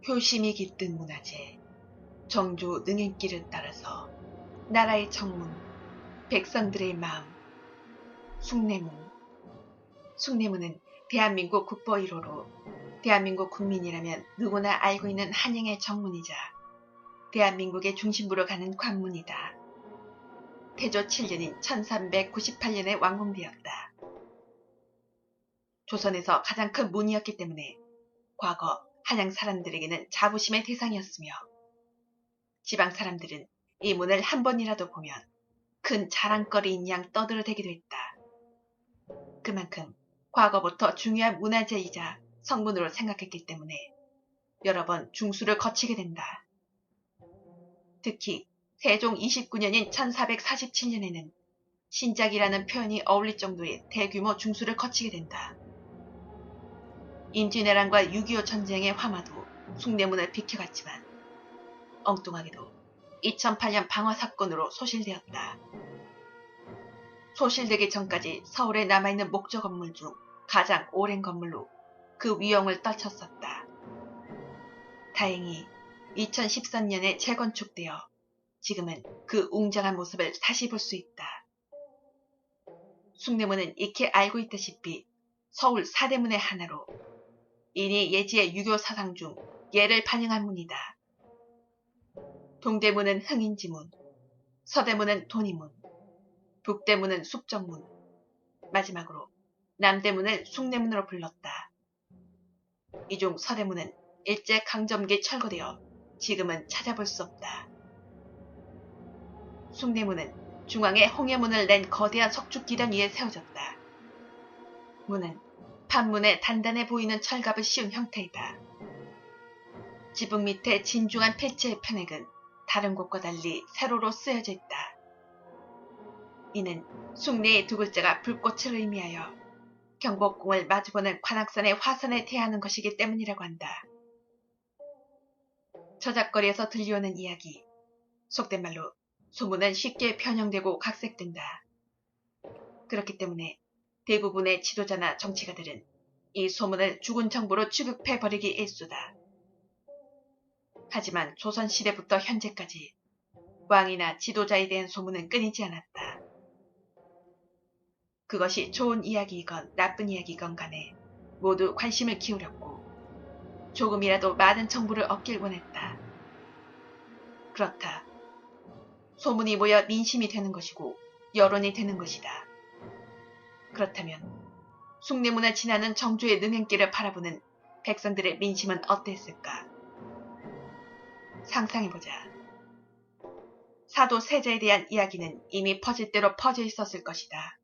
효심이 깃든 문화재, 정조 능행길을 따라서 나라의 정문, 백성들의 마음, 숭례문. 숭례문은 대한민국 국보 1호로 대한민국 국민이라면 누구나 알고 있는 한양의 정문이자 대한민국의 중심부로 가는 관문이다. 태조 7년인 1398년에 완공되었다. 조선에서 가장 큰 문이었기 때문에 과거 한양 사람들에게는 자부심의 대상이었으며 지방 사람들은 이 문을 한 번이라도 보면 큰 자랑거리인 양 떠들어대기도 했다. 그만큼 과거부터 중요한 문화재이자 성문으로 생각했기 때문에 여러 번 중수를 거치게 된다. 특히 세종 29년인 1447년에는 신작이라는 표현이 어울릴 정도의 대규모 중수를 거치게 된다. 임진왜란과 6.25 전쟁의 화마도 숭례문을 비켜갔지만 엉뚱하게도 2008년 방화 사건으로 소실되었다. 소실되기 전까지 서울에 남아있는 목조 건물 중 가장 오랜 건물로 그 위용을 떨쳤었다. 다행히 2013년에 재건축되어 지금은 그 웅장한 모습을 다시 볼 수 있다. 숭례문은 익히 알고 있다시피 서울 4대문의 하나로 이니 예지의 유교 사상 중 예를 반영한 문이다. 동대문은 흥인지문, 서대문은 돈이문, 북대문은 숙정문, 마지막으로 남대문을 숭례문으로 불렀다. 이 중 서대문은 일제강점기에 철거되어 지금은 찾아볼 수 없다. 숭례문은 중앙에 홍해문을 낸 거대한 석축기단 위에 세워졌다. 문은 판문에 단단해 보이는 철갑을 씌운 형태이다. 지붕 밑에 진중한 필체의 편액은 다른 곳과 달리 세로로 쓰여져 있다. 이는 숭례의 두 글자가 불꽃을 의미하여 경복궁을 마주보는 관악산의 화산에 대하는 것이기 때문이라고 한다. 저작거리에서 들려오는 이야기, 속된 말로 소문은 쉽게 변형되고 각색된다. 그렇기 때문에 대부분의 지도자나 정치가들은 이 소문을 죽은 정보로 취급해버리기 일쑤다. 하지만 조선시대부터 현재까지 왕이나 지도자에 대한 소문은 끊이지 않았다. 그것이 좋은 이야기이건 나쁜 이야기건 간에 모두 관심을 기울였고 조금이라도 많은 정보를 얻길 원했다. 그렇다. 소문이 모여 민심이 되는 것이고 여론이 되는 것이다. 그렇다면 숭례문을 지나는 정조의 능행길을 바라보는 백성들의 민심은 어땠을까? 상상해보자. 사도 세자에 대한 이야기는 이미 퍼질 대로 퍼져 있었을 것이다.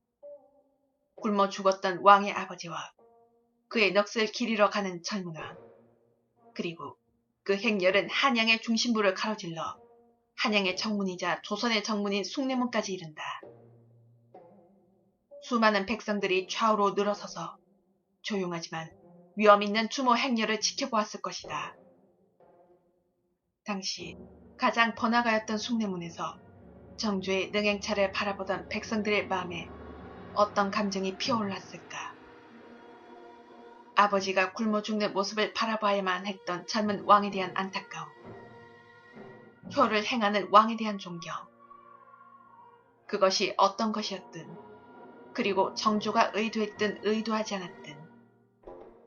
굶어 죽었던 왕의 아버지와 그의 넋을 기리러 가는 젊은 왕, 그리고 그 행렬은 한양의 중심부를 가로질러 한양의 정문이자 조선의 정문인 숭례문까지 이른다. 수많은 백성들이 좌우로 늘어서서 조용하지만 위험 있는 추모 행렬을 지켜보았을 것이다. 당시 가장 번화가였던 숭례문에서 정조의 능행차를 바라보던 백성들의 마음에 어떤 감정이 피어올랐을까? 아버지가 굶어 죽는 모습을 바라봐야만 했던 젊은 왕에 대한 안타까움, 효를 행하는 왕에 대한 존경, 그것이 어떤 것이었든, 그리고 정조가 의도했든 의도하지 않았든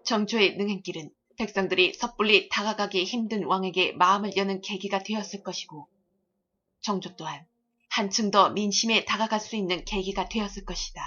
정조의 능행길은 백성들이 섣불리 다가가기 힘든 왕에게 마음을 여는 계기가 되었을 것이고 정조 또한 한층 더 민심에 다가갈 수 있는 계기가 되었을 것이다.